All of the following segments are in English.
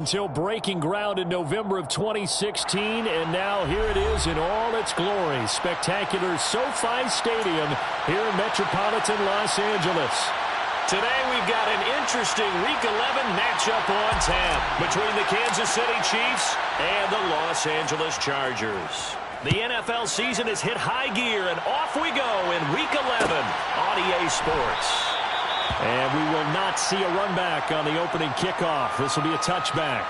Until breaking ground in November of 2016, and now here it is in all its glory. Spectacular SoFi Stadium here in metropolitan Los Angeles. Today we've got an interesting Week 11 matchup on tap between the Kansas City Chiefs and the Los Angeles Chargers. The NFL season has hit high gear, and off we go in Week 11 on EA Sports. And we will not see a run back on the opening kickoff. This will be a touchback.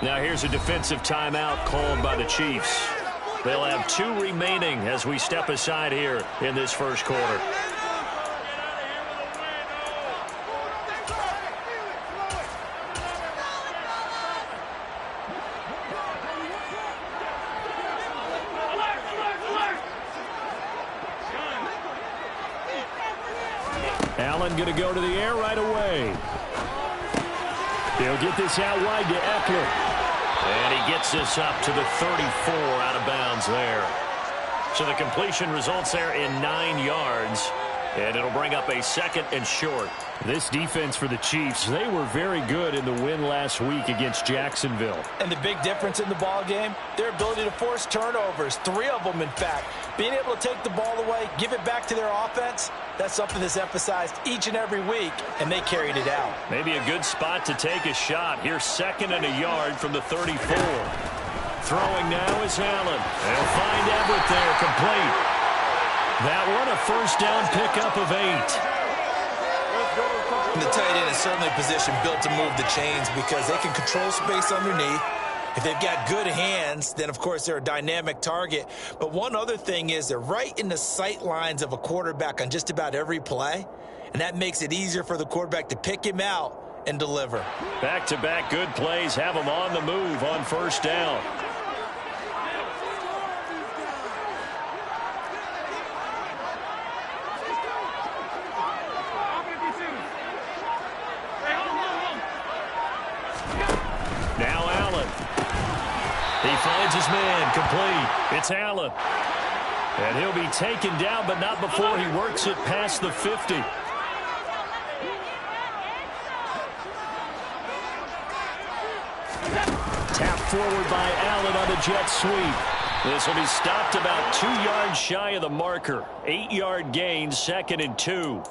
Now here's a defensive timeout called by the Chiefs. They'll have 2 remaining as we step aside here in this first quarter. Allen going to go to the air right away. They'll get this out wide to Eckler. And he gets this up to the 34 out of bounds there. So the completion results there in 9 yards. And it'll bring up a second and short. This defense for the Chiefs, they were very good in the win last week against Jacksonville. And the big difference in the ball game, their ability to force turnovers, 3 of them in fact. Being able to take the ball away, give it back to their offense, that's something that's emphasized each and every week, and they carried it out. Maybe a good spot to take a shot. Here's 2nd and a yard from the 34. Throwing now is Allen. They'll find Everett there, complete. That one a first down pickup of 8. And the tight end is certainly a position built to move the chains because they can control space underneath. If they've got good hands, then, of course, they're a dynamic target. But one other thing is they're right in the sight lines of a quarterback on just about every play, and that makes it easier for the quarterback to pick him out and deliver. Back-to-back good plays have them on the move on first down. Finds his man, complete. It's Allen. And he'll be taken down, but not before he works it past the 50. Tapped forward by Allen on the jet sweep. This will be stopped about 2 yards shy of the marker. 8-yard gain, 2nd and 2.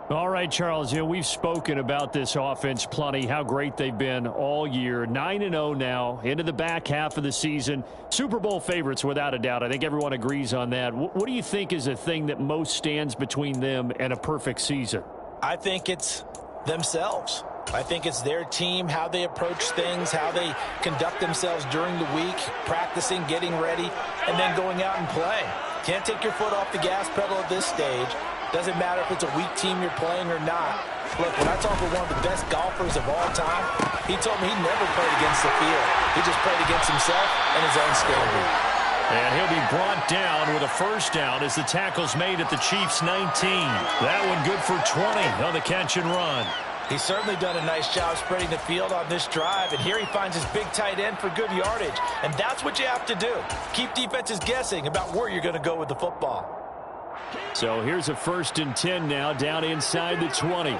All right, Charles, we've spoken about this offense plenty, how great they've been all year. 9-0 now, into the back half of the season. Super Bowl favorites, without a doubt. I think everyone agrees on that. What do you think is the thing that most stands between them and a perfect season? I think it's themselves. I think it's their team, how they approach things, how they conduct themselves during the week, practicing, getting ready, and then going out and playing. Can't take your foot off the gas pedal at this stage. Doesn't matter if it's a weak team you're playing or not. Look, when I talk with one of the best golfers of all time, he told me he never played against the field. He just played against himself and his own standard. And he'll be brought down with a first down as the tackle's made at the Chiefs' 19. That one good for 20 on the catch and run. He's certainly done a nice job spreading the field on this drive, and here he finds his big tight end for good yardage. And that's what you have to do. Keep defenses guessing about where you're going to go with the football. So here's a 1st and 10 now, down inside the 20.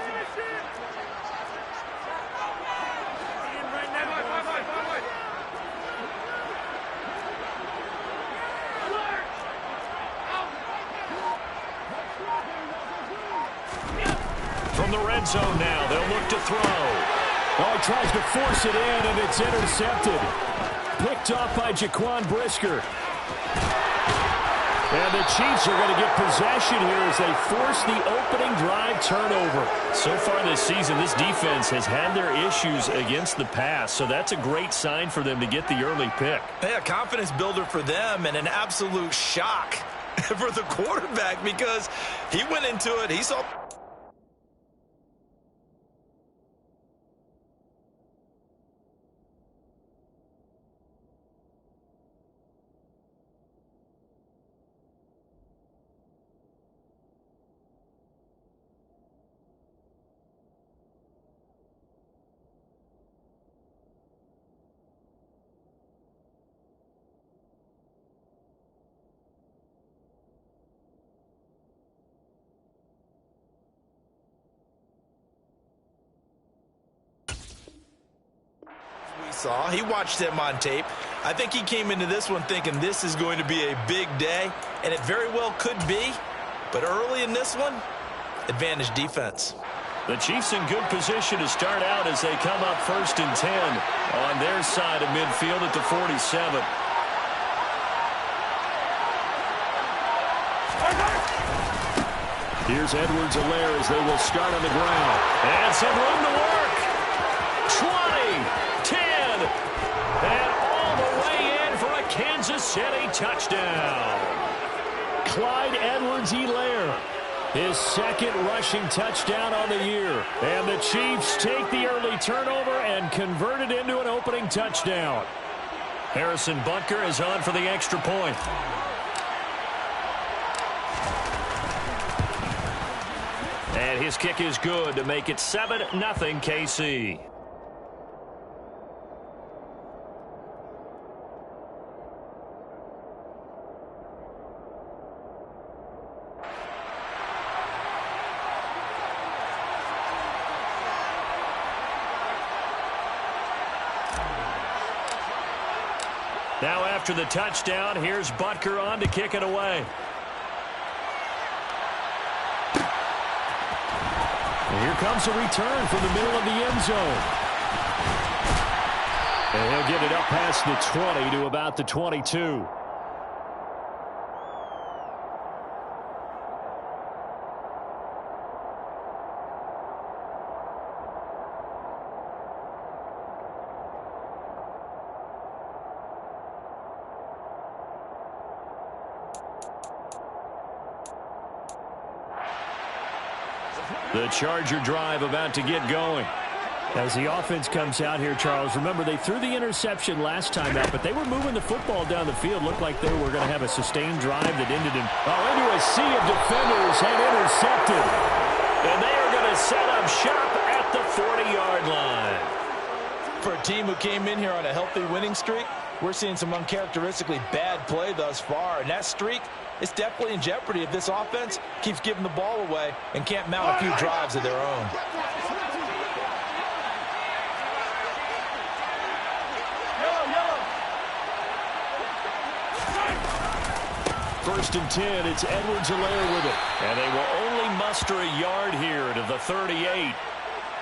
From the red zone now, they'll look to throw. Oh, he tries to force it in, and it's intercepted. Picked off by Jaquan Brisker. And the Chiefs are going to get possession here as they force the opening drive turnover. So far this season, this defense has had their issues against the pass, so that's a great sign for them to get the early pick. Yeah, confidence builder for them and an absolute shock for the quarterback because he went into it, he saw... saw. He watched them on tape. I think he came into this one thinking this is going to be a big day, and it very well could be. But early in this one, advantage defense. The Chiefs in good position to start out as they come up 1st and 10 on their side of midfield at the 47. Here's Edwards-Helaire as they will start on the ground. And some room to work. 20, 10, and all the way in for a Kansas City touchdown. Clyde Edwards-Helaire, his second rushing touchdown on the year. And the Chiefs take the early turnover and convert it into an opening touchdown. Harrison Butker is on for the extra point. And his kick is good to make it 7-0 KC. Now after the touchdown, here's Butker on to kick it away. And here comes a return from the middle of the end zone. And he'll get it up past the 20 to about the 22. The Charger drive about to get going. As the offense comes out here, Charles, remember they threw the interception last time out, but they were moving the football down the field. Looked like they were going to have a sustained drive that ended in into a sea of defenders and intercepted. And they are going to set up shop at the 40-yard line. For a team who came in here on a healthy winning streak, we're seeing some uncharacteristically bad play thus far, and that streak is definitely in jeopardy if this offense keeps giving the ball away and can't mount a few drives of their own. First and 10, it's Edwards-Helaire with it. And they will only muster a yard here to the 38.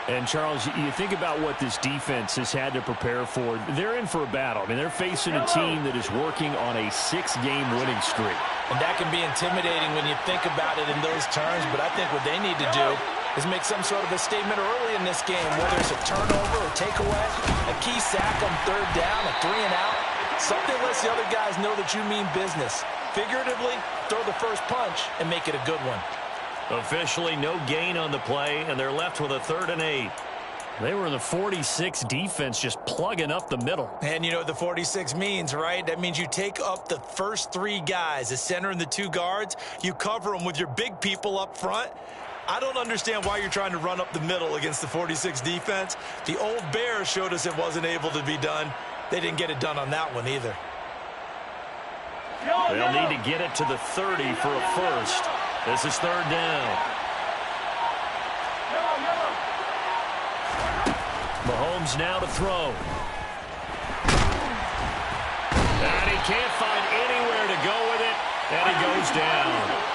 And, Charles, you think about what this defense has had to prepare for. They're in for a battle. I mean, they're facing a team that is working on a 6-game winning streak. And that can be intimidating when you think about it in those terms, but I think what they need to do is make some sort of a statement early in this game, whether it's a turnover or takeaway, a key sack on 3rd down, a 3-and-out. Something lets the other guys know that you mean business. Figuratively, throw the first punch and make it a good one. Officially, no gain on the play, and they're left with a 3rd and 8. They were in the 46 defense, just plugging up the middle. And you know what the 46 means, right? That means you take up the first 3 guys, the center and the 2 guards. You cover them with your big people up front. I don't understand why you're trying to run up the middle against the 46 defense. The old Bears showed us it wasn't able to be done. They didn't get it done on that one either. They'll need to get it to the 30 for a first. This is 3rd down. Mahomes now to throw. And he can't find anywhere to go with it, and he goes down.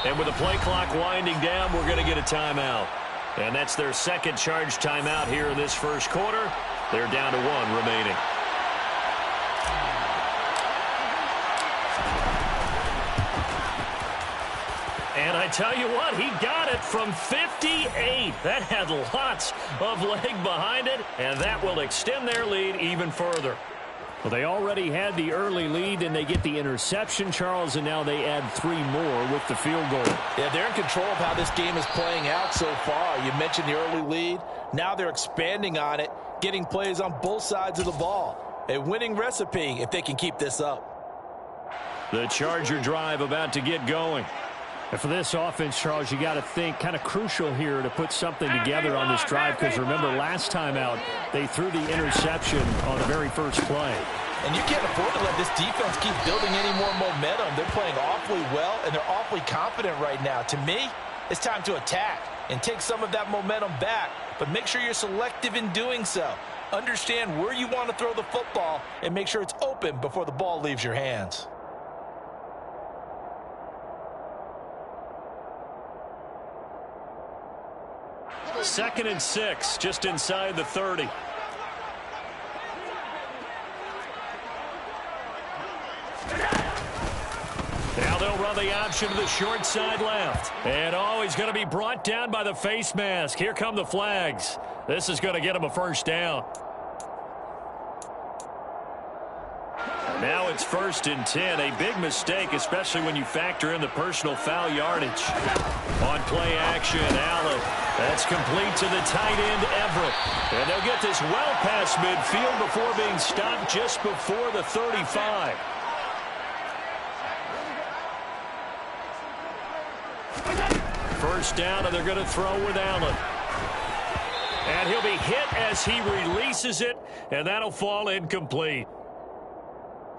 And with the play clock winding down, we're going to get a timeout. And that's their second charge timeout here in this first quarter. They're down to 1 remaining. And I tell you what, he got it from 58. That had lots of leg behind it, and that will extend their lead even further. Well, they already had the early lead, and they get the interception, Charles, and now they add 3 more with the field goal. Yeah, they're in control of how this game is playing out so far. You mentioned the early lead. Now they're expanding on it, getting plays on both sides of the ball. A winning recipe if they can keep this up. The Charger drive about to get going. And for this offense, Charles, you got to think kind of crucial here to put something together on this drive, because remember last time out they threw the interception on the very first play. And you can't afford to let this defense keep building any more momentum. They're playing awfully well, and they're awfully confident right now. To me, it's time to attack and take some of that momentum back, but make sure you're selective in doing so. Understand where you want to throw the football and make sure it's open before the ball leaves your hands. Second and 6, just inside the 30. Now they'll run the option to the short side left. And he's going to be brought down by the face mask. Here come the flags. This is going to get him a first down. Now it's 1st and 10. A big mistake, especially when you factor in the personal foul yardage. On play action, Allen. That's complete to the tight end, Everett. And they'll get this well past midfield before being stopped just before the 35. First down, and they're going to throw with Allen. And he'll be hit as he releases it, and that'll fall incomplete.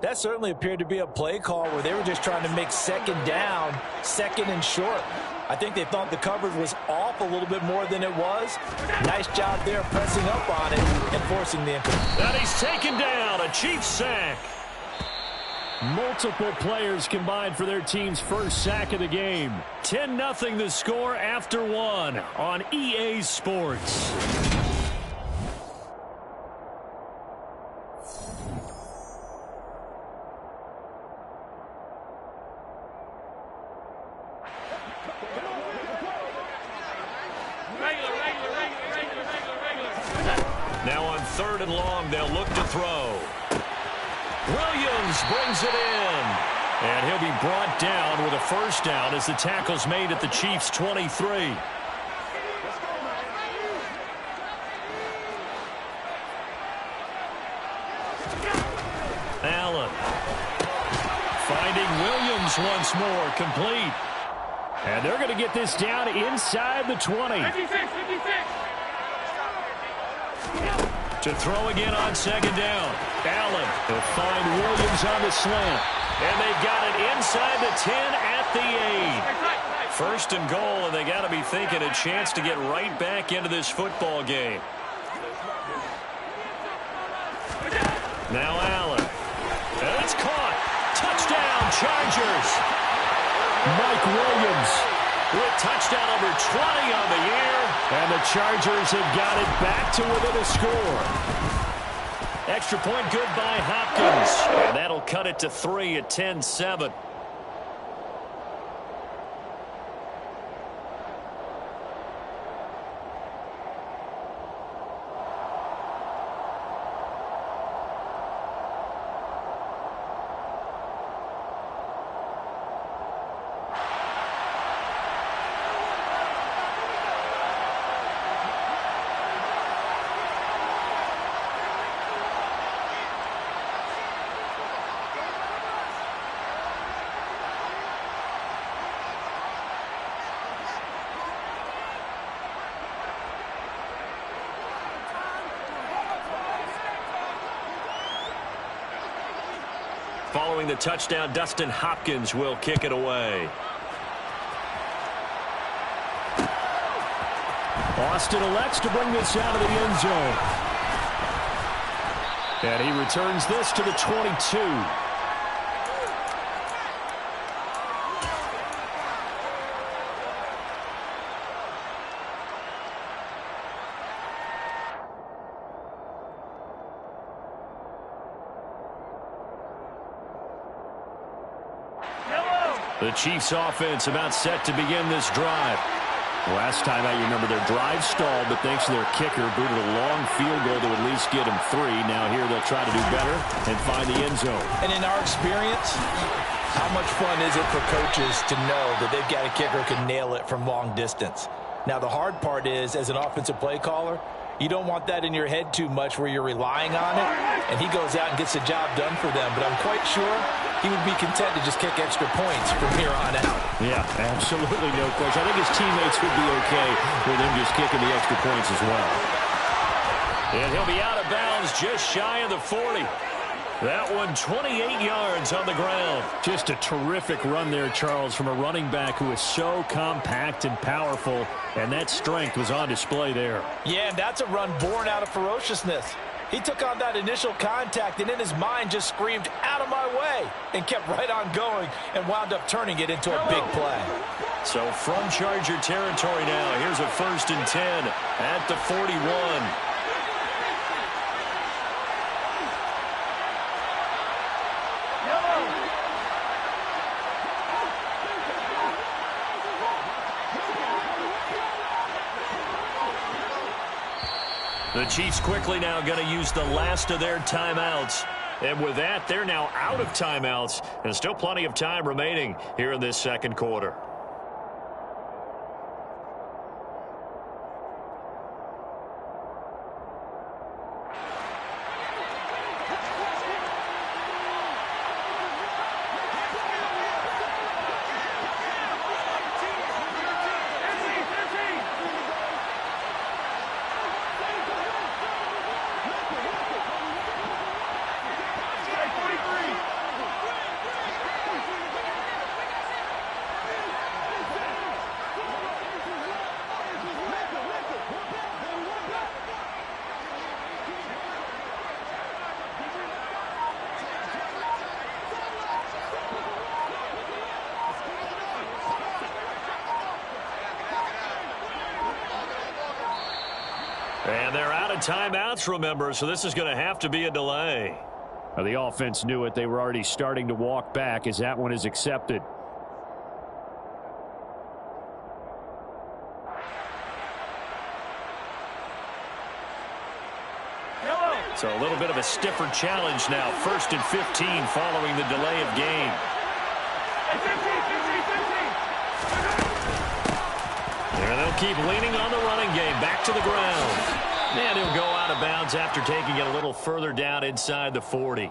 That certainly appeared to be a play call where they were just trying to make second down, second and short. I think they thought the coverage was off a little bit more than it was. Nice job there pressing up on it and forcing the incomplete. And he's taken down, a Chiefs sack. Multiple players combined for their team's first sack of the game. 10-0 the score after one on EA Sports. Now on 3rd and long, they'll look to throw. Williams brings it in. And he'll be brought down with a first down as the tackle's made at the Chiefs' 23. Allen. Finding Williams once more, complete. And they're going to get this down inside the 20. 56. To throw again on second down. Allen will find Williams on the slant. And they've got it inside the 10 at the 8. First and goal, and they got to be thinking a chance to get right back into this football game. Now Allen. And it's caught. Touchdown, Chargers. Mike Williams with touchdown number 20 on the year. And the Chargers have got it back to within a score. Extra point good by Hopkins. And that'll cut it to 3 at 10-7. Following the touchdown, Dustin Hopkins will kick it away. Austin elects to bring this out of the end zone. And he returns this to the 22. The Chiefs offense about set to begin this drive. Last time out, you remember their drive stalled, but thanks to their kicker, booted a long field goal to at least get them 3. Now here they'll try to do better and find the end zone. And in our experience, how much fun is it for coaches to know that they've got a kicker who can nail it from long distance? Now the hard part is, as an offensive play caller, You don't want that in your head too much where you're relying on it, and he goes out and gets the job done for them. But I'm quite sure he would be content to just kick extra points from here on out. Yeah, absolutely no question. I think his teammates would be okay with him just kicking the extra points as well. And he'll be out of bounds just shy of the 40. That one 28 yards on the ground. Just a terrific run there, Charles, from a running back who is so compact and powerful, and that strength was on display there. Yeah, and that's a run born out of ferociousness. He took on that initial contact and in his mind just screamed, "Out of my way," and kept right on going and wound up turning it into a big play. So from Charger territory now, here's a 1st and 10 at the 41. The Chiefs quickly now going to use the last of their timeouts. And with that, they're now out of timeouts. And still plenty of time remaining here in this second quarter. And they're out of timeouts, remember, so this is going to have to be a delay. Well, the offense knew it. They were already starting to walk back as that one is accepted. So a little bit of a stiffer challenge now. 1st and 15 following the delay of game. And they'll keep leaning on the running game. Back to the ground. And he'll go out of bounds after taking it a little further down inside the 40.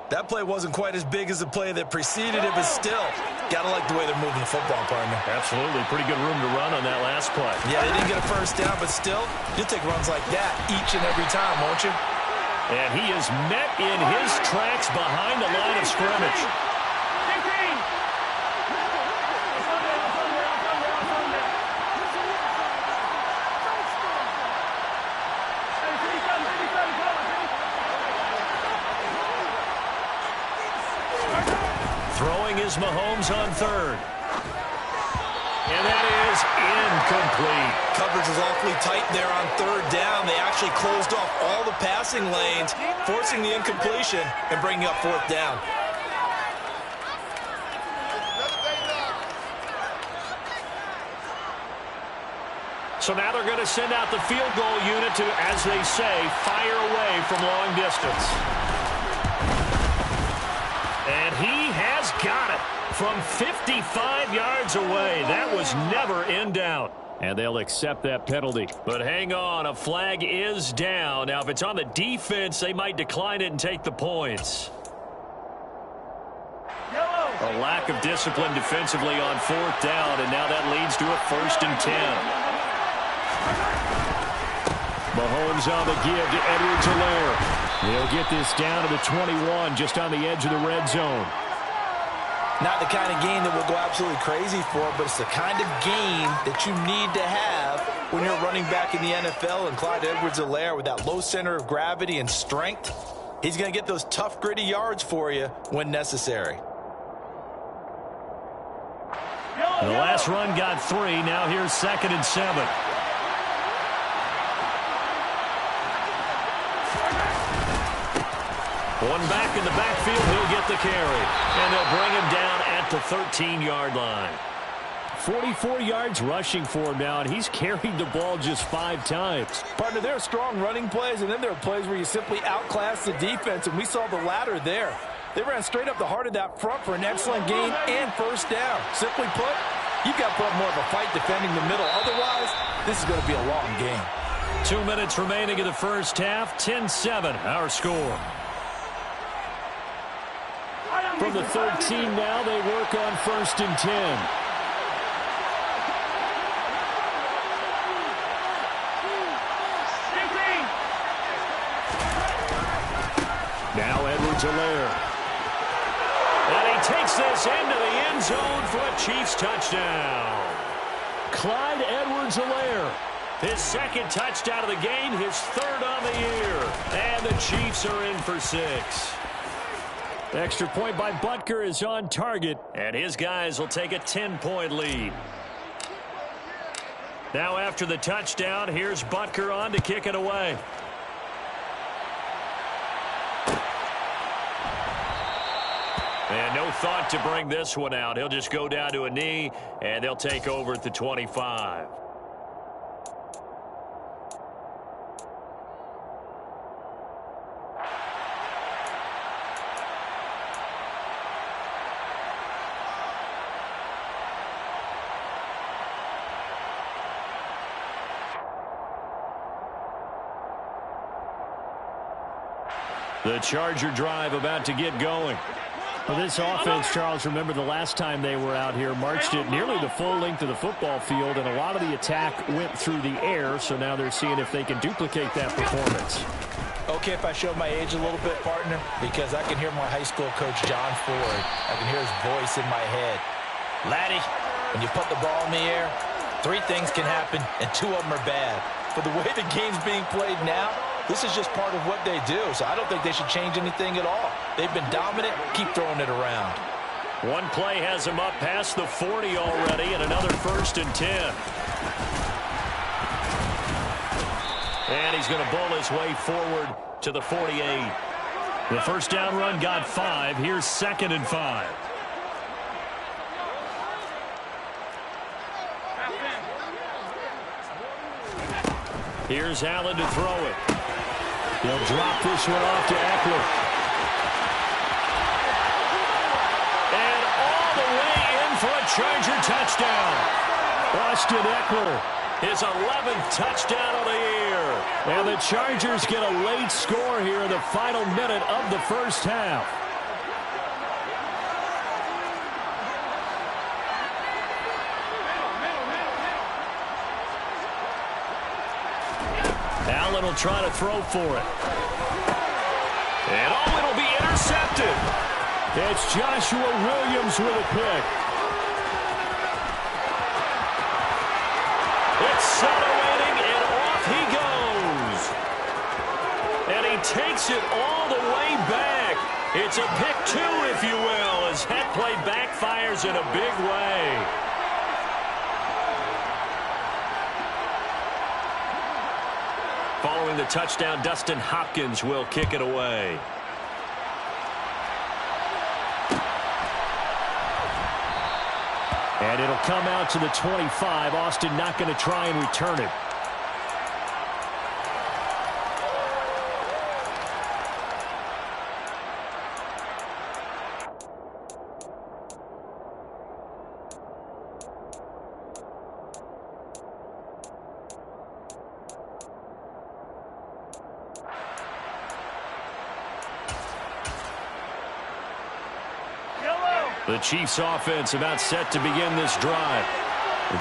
That play wasn't quite as big as the play that preceded it, but still, got to like the way they're moving the football, partner. Absolutely. Pretty good room to run on that last play. Yeah, they didn't get a first down, but still, you'll take runs like that each and every time, won't you? And he is met in his tracks behind the line of scrimmage. Throwing is Mahomes on 3rd. And that is incomplete. Coverage was awfully tight there on 3rd down. They actually closed off all the passing lanes, forcing the incompletion and bringing up 4th down. So now they're going to send out the field goal unit to, as they say, fire away from long distance. And he has got it from 55 yards away. That was never in doubt. And they'll accept that penalty. But hang on, a flag is down. Now, if it's on the defense, they might decline it and take the points. A lack of discipline defensively on 4th down, and now that leads to a 1st and 10. Mahomes on the give to Edwards-Helaire. They'll get this down to the 21, just on the edge of the red zone. Not the kind of game that we'll go absolutely crazy for, but it's the kind of game that you need to have when you're running back in the NFL. And Clyde Edwards-Helaire, with that low center of gravity and strength, he's going to get those tough, gritty yards for you when necessary. The last run got 3. Now here's 2nd and 7. One back in the backfield, he'll get the carry. And they'll bring him down at the 13-yard line. 44 yards rushing for him now, and he's carried the ball just 5 times. Partner, there are strong running plays, and then there are plays where you simply outclass the defense, and we saw the latter there. They ran straight up the heart of that front for an excellent gain and 1st down. Simply put, you've got to put up more of a fight defending the middle. Otherwise, this is going to be a long game. 2 minutes remaining in the first half. 10-7, our score. From the 13 now, they work on 1st and 10. Now Edwards-Helaire. And he takes this into the end zone for a Chiefs touchdown. Clyde Edwards-Helaire. His second touchdown of the game, his third on the year. And the Chiefs are in for 6. Extra point by Butker is on target. And his guys will take a 10-point lead. Now after the touchdown, here's Butker on to kick it away. And no thought to bring this one out. He'll just go down to a knee, and they'll take over at the 25. The Charger drive about to get going. Well, this offense, Charles, remember the last time they were out here, marched it nearly the full length of the football field, and a lot of the attack went through the air, so now they're seeing if they can duplicate that performance. Okay, if I show my age a little bit, partner, because I can hear my high school coach, John Ford. I can hear his voice in my head. Laddie, when you put the ball in the air, 3 things can happen, and 2 of them are bad. For the way the game's being played now, this is just part of what they do, so I don't think they should change anything at all. They've been dominant. Keep throwing it around. One play has him up past the 40 already, and another 1st and 10. And he's going to bull his way forward to the 48. The first down run got 5. Here's 2nd and 5. Here's Allen to throw it. He'll drop this one off to Eckler. And all the way in for a Charger touchdown. Austin Eckler. His 11th touchdown of the year. And the Chargers get a late score here in the final minute of the first half. Allen will try to throw for it. And oh, it'll be intercepted. It's Joshua Williams with a pick. Accelerating, and off he goes. And he takes it all the way back. It's a pick 2, if you will, as that play backfires in a big way. Following the touchdown, Dustin Hopkins will kick it away. And it'll come out to the 25. Austin not going to try and return it. The Chiefs offense about set to begin this drive.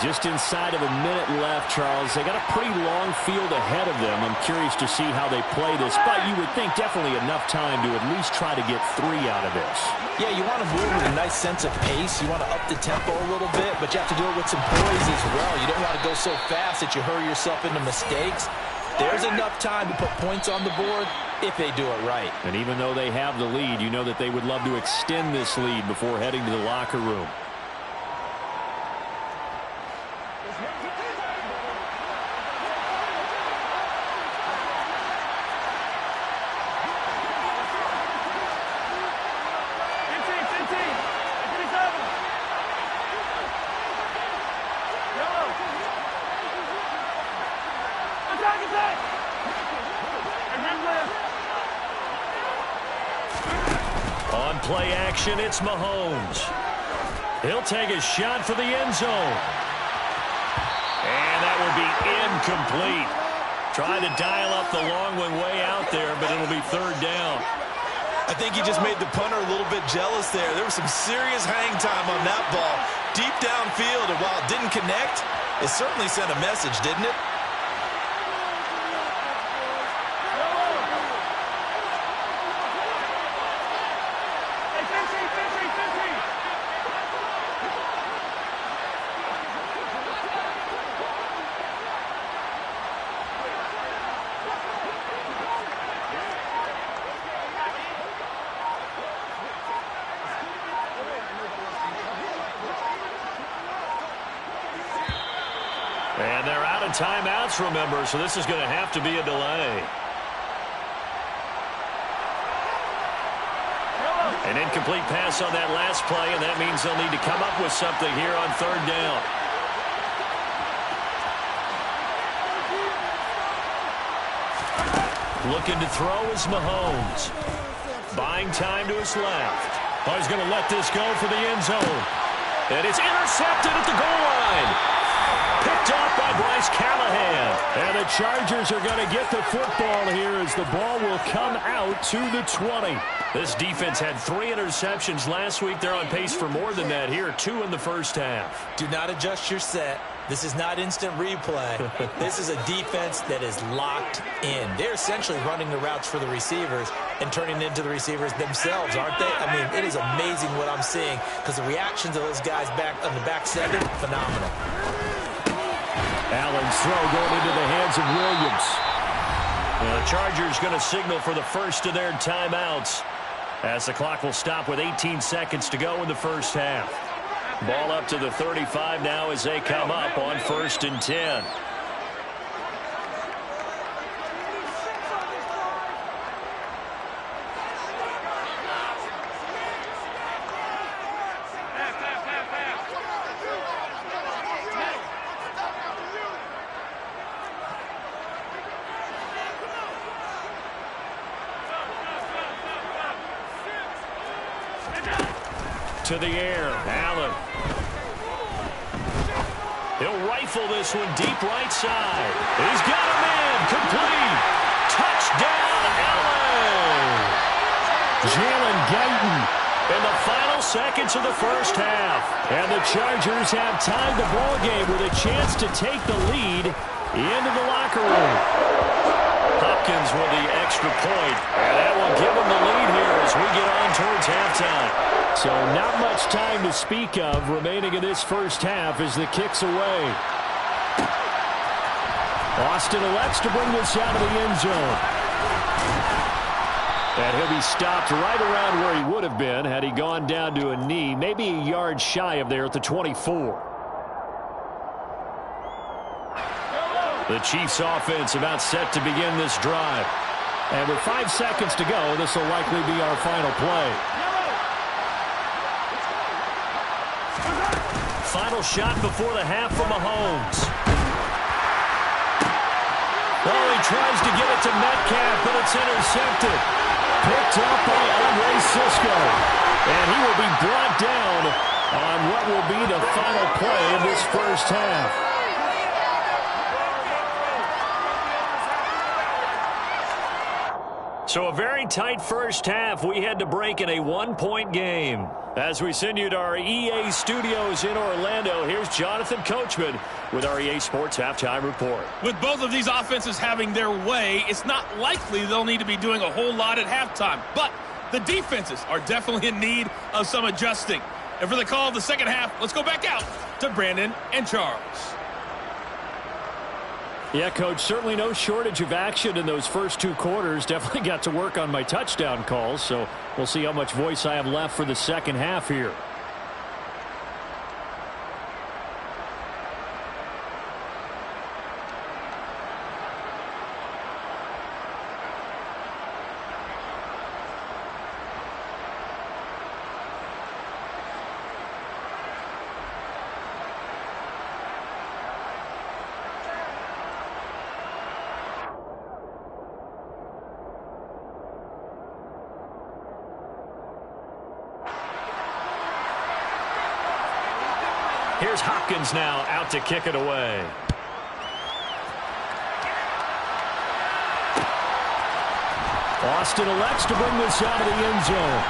Just inside of a minute left, Charles. They got a pretty long field ahead of them. I'm curious to see how they play this, but you would think definitely enough time to at least try to get 3 out of this. Yeah, you want to move with a nice sense of pace. You want to up the tempo a little bit, but you have to do it with some poise as well. You don't want to go so fast that you hurry yourself into mistakes. There's enough time to put points on the board if they do it right. And even though they have the lead, you know that they would love to extend this lead before heading to the locker room. On play action, it's Mahomes. He'll take a shot for the end zone. And that will be incomplete. Trying to dial up the long one way out there, but it'll be third down. I think he just made the punter a little bit jealous there. There was some serious hang time on that ball. Deep downfield, and while it didn't connect, it certainly sent a message, didn't it? And they're out of timeouts, remember, so this is going to have to be a delay. An incomplete pass on that last play, and that means they'll need to come up with something here on third down. Looking to throw is Mahomes. Buying time to his left. Oh, he's going to let this go for the end zone. And it's intercepted at the goal line. Picked off by Bryce Callahan. And the Chargers are going to get the football here as the ball will come out to the 20. This defense had 3 interceptions last week. They're on pace for more than that here, 2 in the first half. Do not adjust your set. This is not instant replay. This is a defense that is locked in. They're essentially running the routes for the receivers and turning it into the receivers themselves, aren't they? I mean, it is amazing what I'm seeing because the reactions of those guys back on the back 7, phenomenal. Allen's throw going into the hands of Williams. Well, the Chargers going to signal for the first of their timeouts as the clock will stop with 18 seconds to go in the first half. Ball up to the 35 now as they come up on 1st and 10. To the air, Allen. He'll rifle this one deep right side. He's got a man, complete. Touchdown, Allen. Jalen Guyton. In the final seconds of the first half. And the Chargers have tied the ball game with a chance to take the lead into the locker room. Hopkins with the extra point. And that will give them the lead here as we get on towards halftime. So not much time to speak of remaining in this first half as the kick's away. Austin elects to bring this out of the end zone. And he'll be stopped right around where he would have been had he gone down to a knee, maybe a yard shy of there at the 24. The Chiefs offense about set to begin this drive. And with 5 seconds to go, this will likely be our final play. Final shot before the half for Mahomes. Oh, he tries to get it to Metcalf, but it's intercepted. Picked up by Andre Sisco. And he will be brought down on what will be the final play of this first half. So a very tight first half. We had to break in a 1-point game. As we send you to our EA studios in Orlando, here's Jonathan Coachman with our EA Sports Halftime Report. With both of these offenses having their way, it's not likely they'll need to be doing a whole lot at halftime. But the defenses are definitely in need of some adjusting. And for the call of the second half, let's go back out to Brandon and Charles. Yeah, Coach, certainly no shortage of action in those first 2 quarters. Definitely got to work on my touchdown calls, so we'll see how much voice I have left for the second half here. Here's Hopkins now out to kick it away. Austin elects to bring this out of the end zone.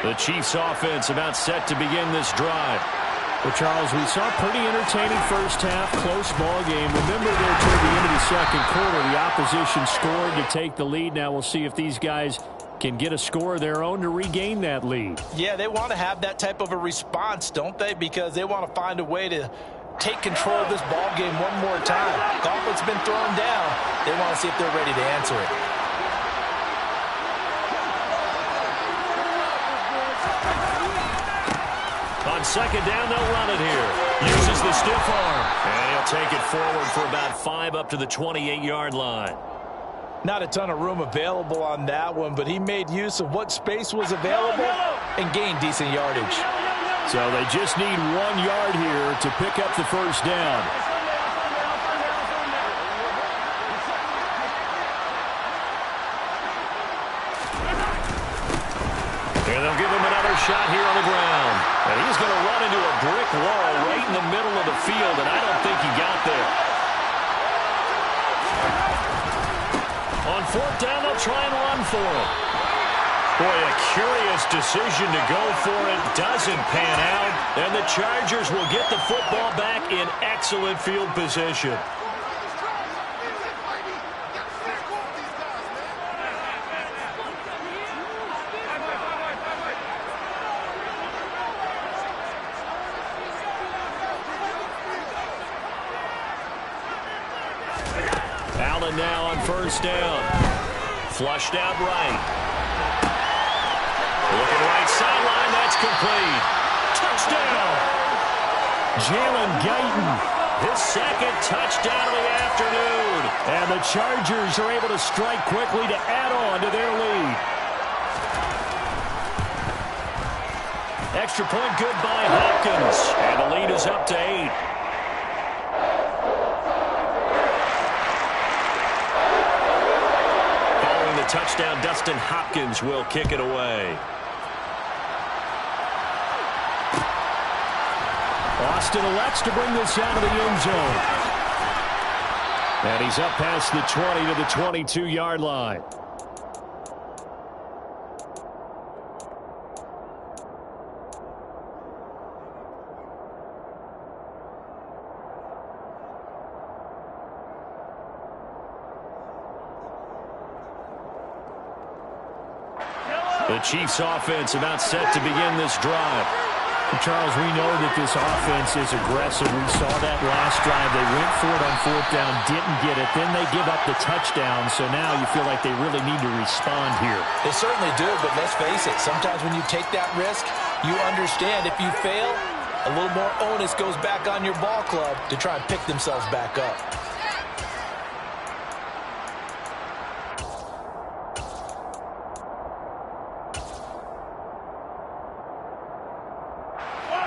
The Chiefs offense about set to begin this drive. Well, Charles, we saw a pretty entertaining first half, close ball game. Remember there toward the end of the second quarter, the opposition scored to take the lead. Now we'll see if these guys can get a score of their own to regain that lead. Yeah, they want to have that type of a response, don't they? Because they want to find a way to take control of this ball game one more time. Gauntlet's been thrown down. They want to see if they're ready to answer it. On second down, they'll run it here. Uses the stiff arm. And he'll take it forward for about 5 up to the 28-yard line. Not a ton of room available on that one, but he made use of what space was available and gained decent yardage. So they just need 1 yard here to pick up the first down. And they'll give him another shot here on the ground. And he's going to run into a brick wall right in the middle of the field, and I don't think he got there. On fourth down, they'll try and run for him. Boy, a curious decision to go for it. Doesn't pan out. And the Chargers will get the football back in excellent field position. Allen now on first down. Flushed out right. Looking right sideline, that's complete. Touchdown! Jalen Guyton, His second touchdown of the afternoon. and the Chargers are able to strike quickly to add on to their lead. Extra point good by Hopkins. And the lead is up to 8. Following the touchdown, Dustin Hopkins will kick it away. Austin elects to bring this out of the end zone. And he's up past the 20 to the 22-yard line. The Chiefs offense about set to begin this drive. Charles, we know that this offense is aggressive. We saw that last drive. They went for it on fourth down, didn't get it. Then they give up the touchdown. So now you feel like they really need to respond here. They certainly do, but let's face it. Sometimes when you take that risk, you understand if you fail, a little more onus goes back on your ball club to try and pick themselves back up.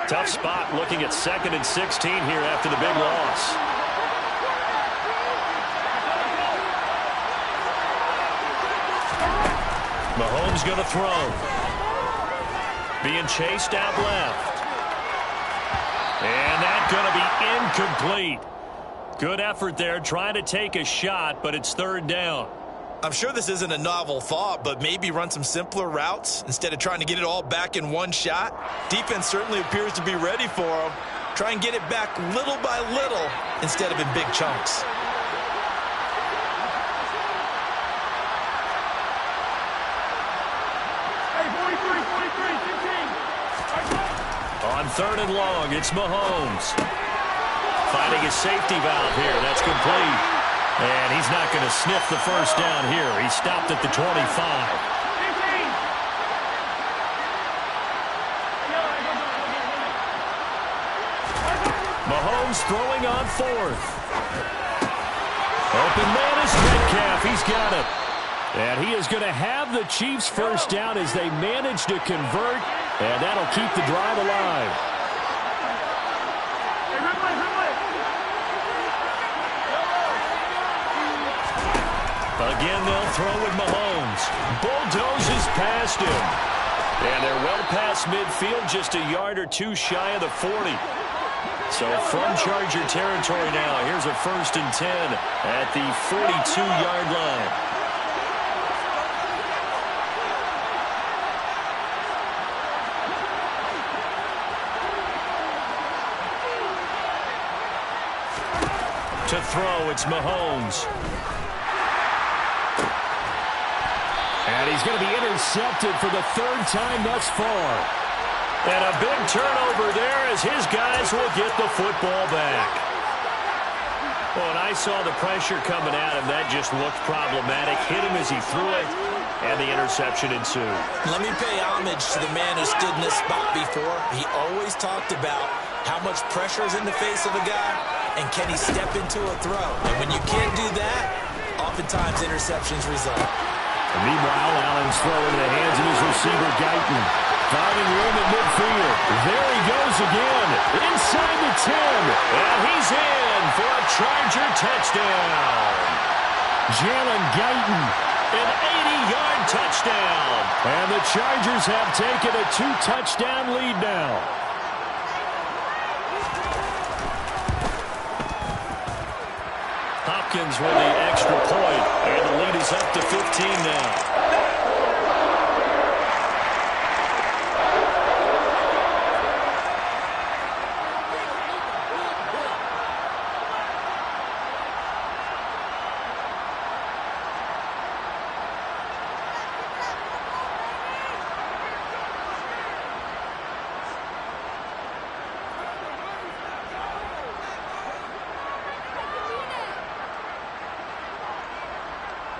Tough spot looking at 2nd and 16 here after the big loss. Mahomes going to throw. Being chased out left. And that's going to be incomplete. Good effort there trying to take a shot, but it's 3rd down. I'm sure this isn't a novel thought, but maybe run some simpler routes instead of trying to get it all back in one shot. Defense certainly appears to be ready for him. Try and get it back little by little instead of in big chunks. On 3rd and long, it's Mahomes. Finding his safety valve here. That's complete. And he's not going to sniff the first down here. He stopped at the 25. Mahomes throwing on 4th. Open man is Metcalf. He's got it. And he is going to have the Chiefs first down as they manage to convert. And that'll keep the drive alive. Again, they'll throw with Mahomes. Bulldozes past him. And they're well past midfield, just a yard or two shy of the 40. So from Charger territory now, here's a 1st and 10 at the 42-yard line. To throw, it's Mahomes. And he's going to be intercepted for the 3rd time thus far. And a big turnover there as his guys will get the football back. Well, and I saw the pressure coming at him. That just looked problematic. Hit him as he threw it, and the interception ensued. Let me pay homage to the man who stood in this spot before. He always talked about how much pressure is in the face of a guy, and can he step into a throw. And when you can't do that, oftentimes interceptions result. And meanwhile, Allen's throw into the hands of his receiver, Guyton. Finding room at midfield. There he goes again. Inside the 10. And he's in for a Charger touchdown. Jalen Guyton. An 80-yard touchdown. And the Chargers have taken a 2-touchdown lead now. Hopkins with the extra point. And the lead is up to 15 now.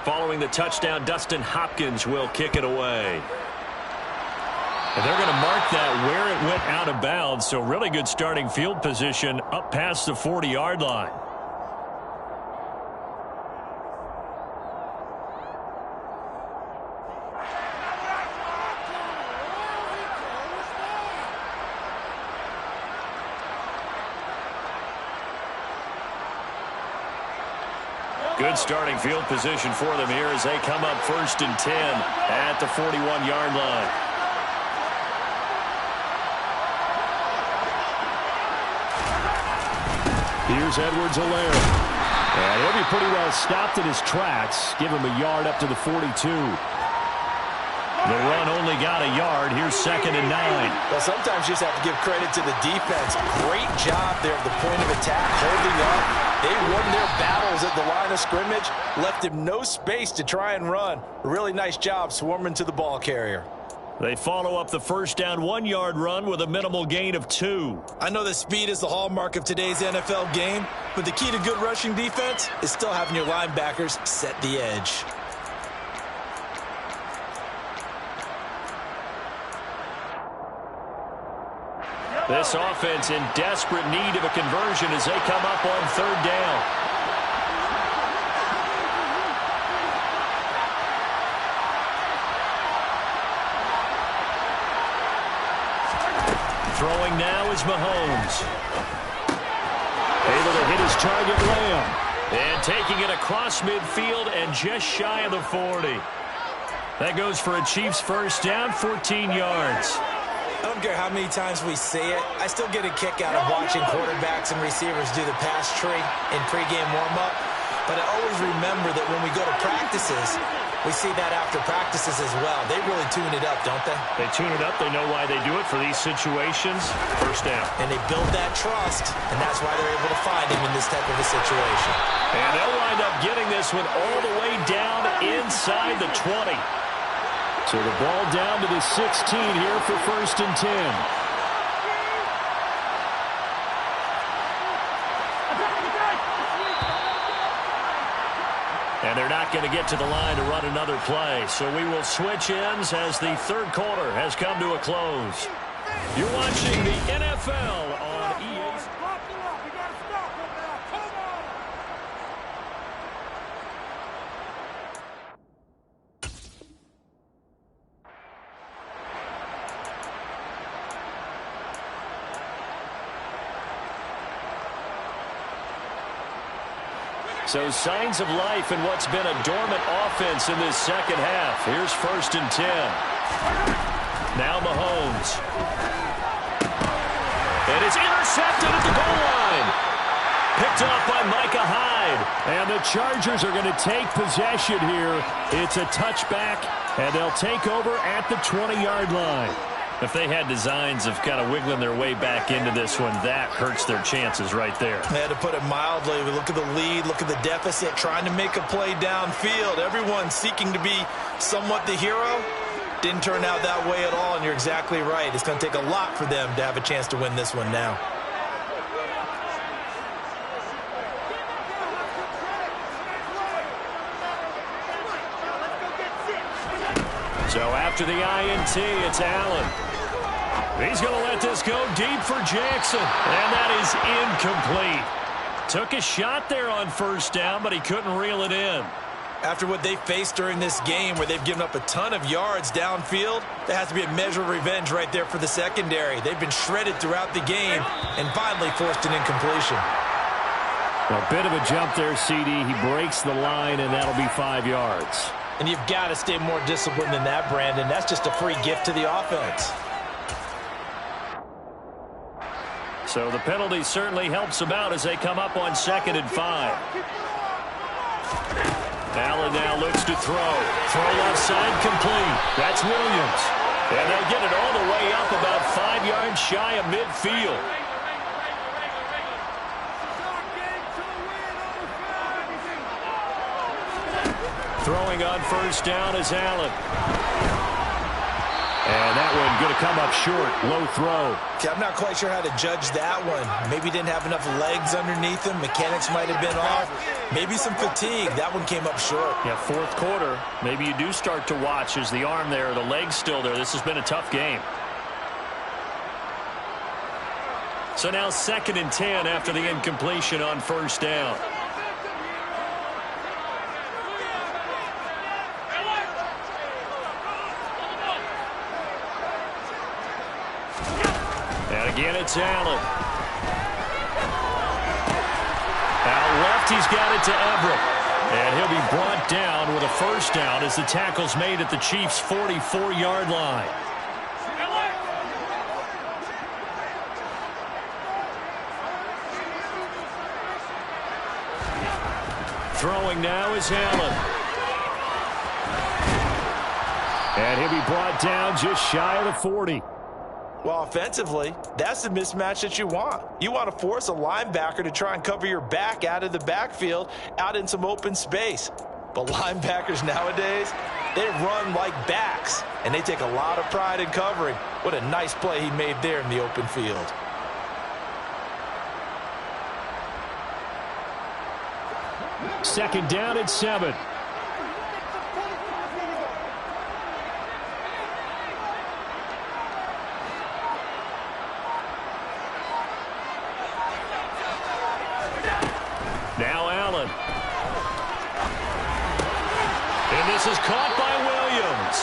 Following the touchdown, Dustin Hopkins will kick it away. And they're going to mark that where it went out of bounds, so really good starting field position up past the 40-yard line. Good starting field position for them here as they come up 1st and 10 at the 41-yard line. Here's Edwards-Helaire. And he'll be pretty well stopped in his tracks. Give him a yard up to the 42. The run only got a yard. Here's 2nd and 9. Well, sometimes you just have to give credit to the defense. Great job there at the point of attack, holding up. They won their battles at the line of scrimmage, left him no space to try and run. Really nice job swarming to the ball carrier. They follow up the 1st down 1-yard run with a minimal gain of 2. I know that speed is the hallmark of today's NFL game, but the key to good rushing defense is still having your linebackers set the edge. This offense in desperate need of a conversion as they come up on 3rd down. Throwing now is Mahomes. Able to hit his target, Lamb. And taking it across midfield and just shy of the 40. That goes for a Chiefs 1st down, 14 yards. I don't care how many times we say it, I still get a kick out of watching quarterbacks and receivers do the pass tree in pregame warm-up. But I always remember that when we go to practices, we see that after practices as well. They really tune it up, don't they? They tune it up. They know why they do it for these situations. 1st down. And they build that trust, and that's why they're able to find him in this type of a situation. And they'll wind up getting this one all the way down inside the 20. So the ball down to the 16 here for 1st and 10. And they're not going to get to the line to run another play. So we will switch ends as the 3rd quarter has come to a close. You're watching the NFL on EA. So signs of life in what's been a dormant offense in this second half. Here's 1st and 10. Now Mahomes. And it's intercepted at the goal line. Picked off by Micah Hyde. And the Chargers are going to take possession here. It's a touchback, and they'll take over at the 20-yard line. If they had designs of kind of wiggling their way back into this one, that hurts their chances right there. They had to put it mildly. We look at the lead, look at the deficit, trying to make a play downfield. Everyone seeking to be somewhat the hero. Didn't turn out that way at all, and you're exactly right. It's going to take a lot for them to have a chance to win this one now. So after the INT, it's Allen. He's going to let this go deep for Jackson. And that is incomplete. Took a shot there on 1st down, but he couldn't reel it in. After what they faced during this game where they've given up a ton of yards downfield, there has to be a measure of revenge right there for the secondary. They've been shredded throughout the game and finally forced an incompletion. A bit of a jump there, CD. He breaks the line, and that'll be 5 yards. And you've got to stay more disciplined than that, Brandon. That's just a free gift to the offense. So the penalty certainly helps them out as they come up on 2nd and 5. Allen now looks to throw. Throw left side complete. That's Williams. And they'll get it all the way up about 5 yards shy of midfield. Throwing on 1st down is Allen. And that one going to come up short. Low throw. Okay, I'm not quite sure how to judge that one. Maybe didn't have enough legs underneath him. Mechanics might have been off. Maybe some fatigue. That one came up short. Yeah, 4th quarter. Maybe you do start to watch. Is the arm there, the leg's still there. This has been a tough game. So now 2nd and 10 after the incompletion on 1st down. Again, it's Allen. Out left, he's got it to Everett. And he'll be brought down with a 1st down as the tackle's made at the Chiefs' 44-yard line. Throwing now is Allen. And he'll be brought down just shy of the 40. Well, offensively, that's the mismatch that you want. You want to force a linebacker to try and cover your back out of the backfield, out in some open space. But linebackers nowadays, they run like backs, and they take a lot of pride in covering. What a nice play he made there in the open field. Second down at 7. Now Allen. And this is caught by Williams.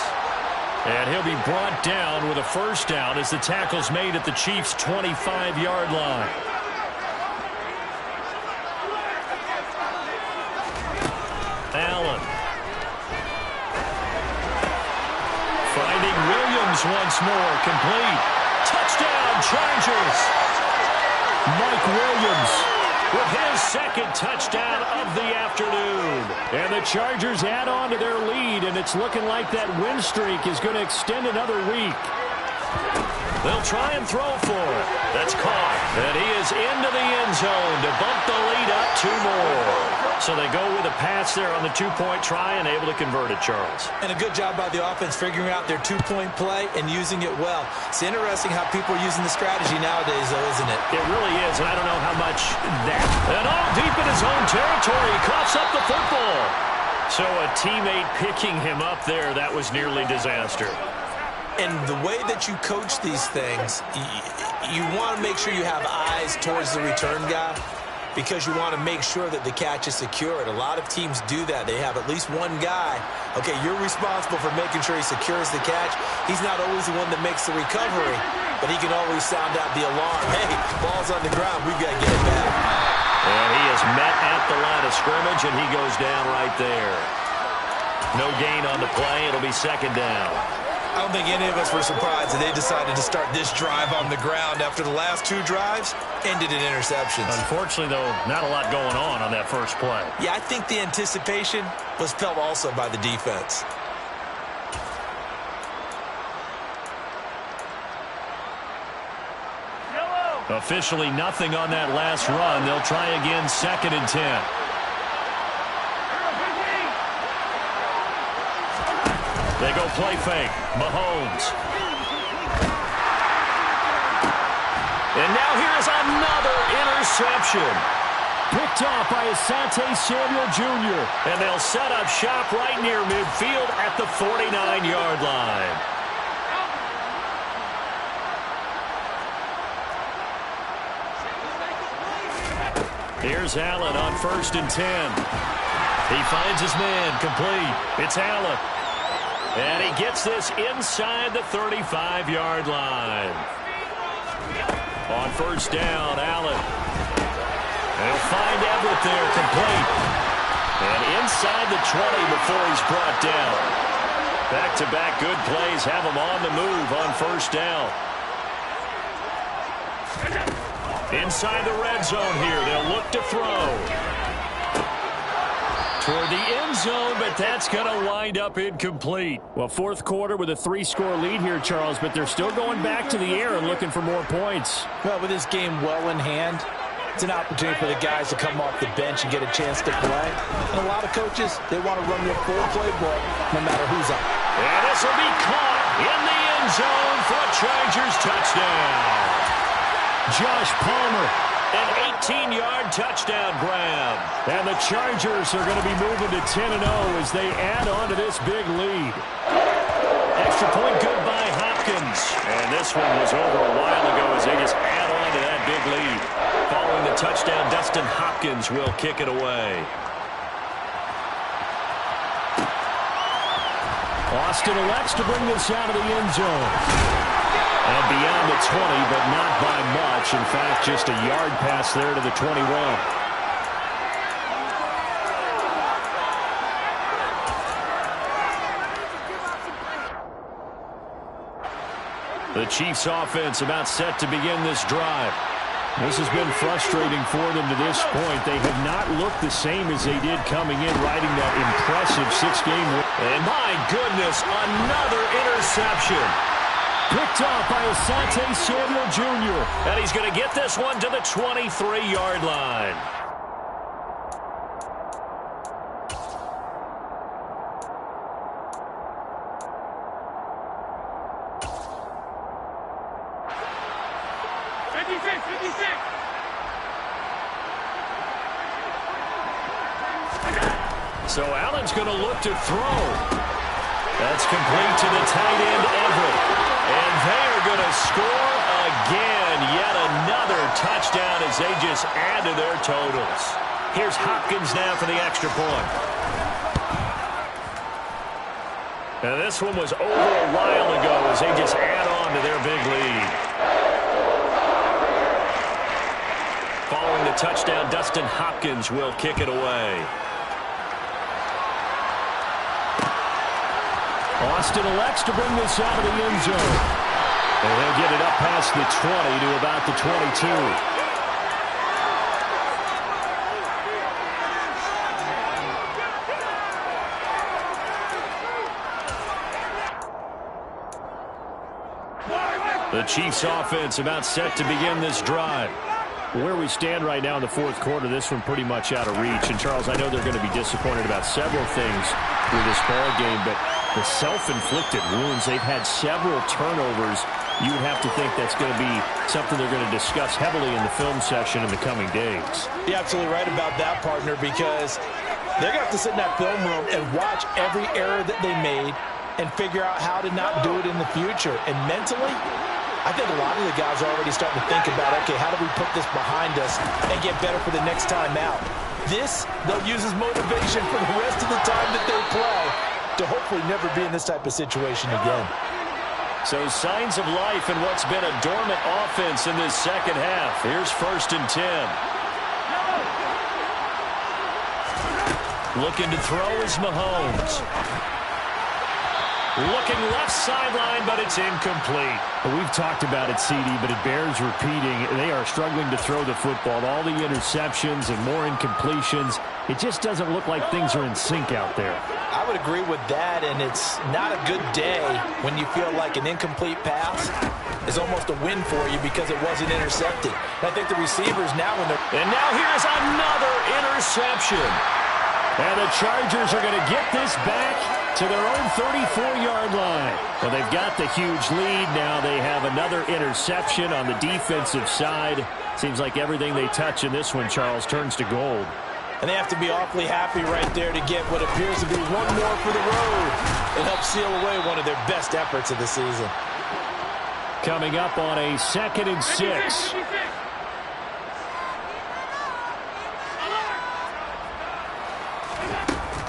And he'll be brought down with a 1st down as the tackle's made at the Chiefs' 25-yard line. Allen. Finding Williams once more. Complete. Touchdown, Chargers. Mike Williams with his 2nd touchdown of the afternoon. And the Chargers add on to their lead, and it's looking like that win streak is going to extend another week. They'll try and throw for it. That's caught. And he is into the end zone to bump the lead up 2 more. So they go with a pass there on the 2-point try and able to convert it, Charles. And a good job by the offense figuring out their 2-point play and using it well. It's interesting how people are using the strategy nowadays, though, isn't it? It really is, and I don't know how much that. And all deep in his own territory, he coughs up the football. So a teammate picking him up there, that was nearly disaster. And the way that you coach these things, you want to make sure you have eyes towards the return guy because you want to make sure that the catch is secured. A lot of teams do that. They have at least one guy. Okay, you're responsible for making sure he secures the catch. He's not always the one that makes the recovery, but he can always sound out the alarm. Hey, ball's on the ground. We've got to get it back. And he is met at the line of scrimmage, and he goes down right there. No gain on the play. It'll be second down. I don't think any of us were surprised that they decided to start this drive on the ground after the last two drives ended in interceptions. Unfortunately, though, not a lot going on that first play. Yeah, I think the anticipation was felt also by the defense. Officially nothing on that last run. They'll try again, 2nd and 10. They go play fake. Mahomes. And now here's another interception. Picked off by Asante Samuel Jr. And they'll set up shop right near midfield at the 49-yard line. Here's Allen on 1st and 10. He finds his man, complete. It's Allen. And he gets this inside the 35-yard line. On 1st down, Allen. They'll find Everett there, complete. And inside the 20 before he's brought down. Back-to-back good plays have him on the move on 1st down. Inside the red zone here, they'll look to throw. Toward the end zone, but that's going to wind up incomplete. Well, 4th quarter with a 3-score lead here, Charles, but they're still going back to the air and looking for more points. Well, with this game well in hand, it's an opportunity for the guys to come off the bench and get a chance to play. And a lot of coaches, they want to run their full playbook no matter who's up. And this will be caught in the end zone for a Chargers touchdown. Josh Palmer. An 18-yard touchdown grab. And the Chargers are going to be moving to 10-0 as they add on to this big lead. Extra point good by Hopkins. And this one was over a while ago as they just add on to that big lead. Following the touchdown, Dustin Hopkins will kick it away. Austin elects to bring this out of the end zone. And beyond the 20, but not by much. In fact, just a yard pass there to the 21. The Chiefs offense about set to begin this drive. This has been frustrating for them to this point. They have not looked the same as they did coming in, riding that impressive 6-game win. And my goodness, another interception. Picked off by Asante Samuel Jr. And he's going to get this one to the 23-yard line. So Allen's going to look to throw. That's complete to the tight end, Everett. And they are going to score again. Yet another touchdown as they just add to their totals. Here's Hopkins now for the extra point. And this one was over a while ago as they just add on to their big lead. Following the touchdown, Dustin Hopkins will kick it away. Austin elects to bring this out of the end zone. And he'll get it up past the 20 to about the 22. The Chiefs offense about set to begin this drive. Where we stand right now in the 4th quarter, this one pretty much out of reach. And, Charles, I know they're going to be disappointed about several things with this ball game, but the self-inflicted wounds, they've had several turnovers. You would have to think that's going to be something they're going to discuss heavily in the film session in the coming days. You're absolutely right about that, partner, because they're going to have to sit in that film room and watch every error that they made and figure out how to not do it in the future. And mentally, I think a lot of the guys are already starting to think about, okay, how do we put this behind us and get better for the next time out? This, they'll use as motivation for the rest of the time that they play to hopefully never be in this type of situation again. So signs of life in what's been a dormant offense in this second half. Here's 1st and 10. Looking to throw is Mahomes. Looking left sideline, but it's incomplete. We've talked about it, CD, but it bears repeating. They are struggling to throw the football. All the interceptions and more incompletions. It just doesn't look like things are in sync out there. I would agree with that, and it's not a good day when you feel like an incomplete pass is almost a win for you because it wasn't intercepted. And I think the receivers now when they're... And now here's another interception. And the Chargers are going to get this back to their own 34-yard line. Well, they've got the huge lead. Now they have another interception on the defensive side. Seems like everything they touch in this one, Charles, turns to gold. And they have to be awfully happy right there to get what appears to be one more for the road. It helps seal away one of their best efforts of the season. Coming up on a 2nd and 6.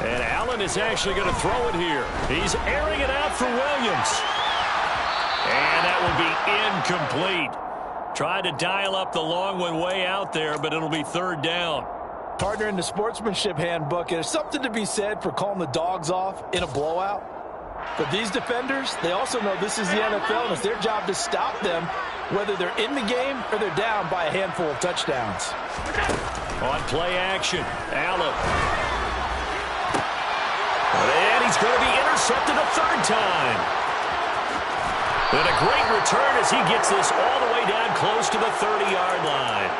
And Allen is actually going to throw it here. He's airing it out for Williams. And that will be incomplete. Tried to dial up the long one way out there, but it'll be 3rd down. Partner, in the sportsmanship handbook, there's something to be said for calling the dogs off in a blowout. But these defenders, they also know this is the NFL, and it's their job to stop them, whether they're in the game or they're down by a handful of touchdowns. On play action, Allen. And he's going to be intercepted a 3rd time. And a great return as he gets this all the way down close to the 30-yard line.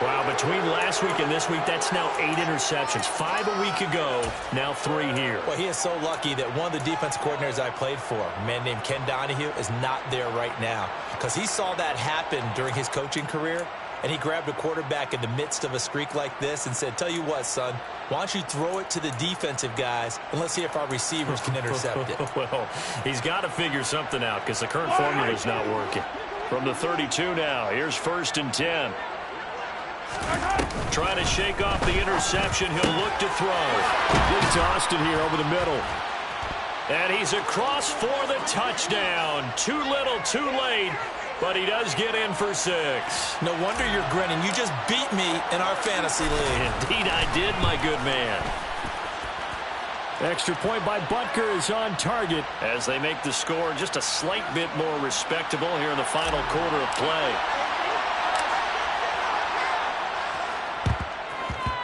Wow, between last week and this week, that's now 8 interceptions. 5 a week ago, now 3 here. Well, he is so lucky that one of the defense coordinators I played for, a man named Ken Donahue, is not there right now. Because he saw that happen during his coaching career, and he grabbed a quarterback in the midst of a streak like this and said, tell you what, son, why don't you throw it to the defensive guys, and let's see if our receivers can intercept it. Well, he's got to figure something out because the current formula is not working. From the 32 now, here's 1st and 10. Trying to shake off the interception. He'll look to throw. Big Austin here over the middle. And he's across for the touchdown. Too little, too late. But he does get in for 6. No wonder you're grinning. You just beat me in our fantasy league. Indeed I did, my good man. Extra point by Butker is on target. As they make the score just a slight bit more respectable here in the final quarter of play.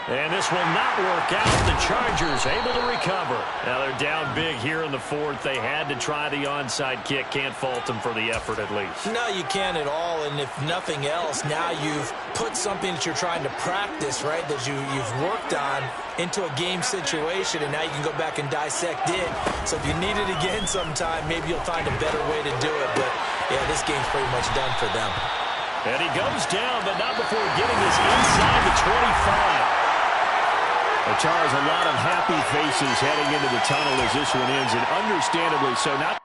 And this will not work out. The Chargers able to recover. Now they're down big here in the 4th. They had to try the onside kick. Can't fault them for the effort at least. No, you can't at all. And if nothing else, now you've put something that you're trying to practice, right, that you've worked on into a game situation, and now you can go back and dissect it. So if you need it again sometime, maybe you'll find a better way to do it. But, yeah, this game's pretty much done for them. And he goes down, but not before getting this inside the 25. Charles, a lot of happy faces heading into the tunnel as this one ends, and understandably so. Not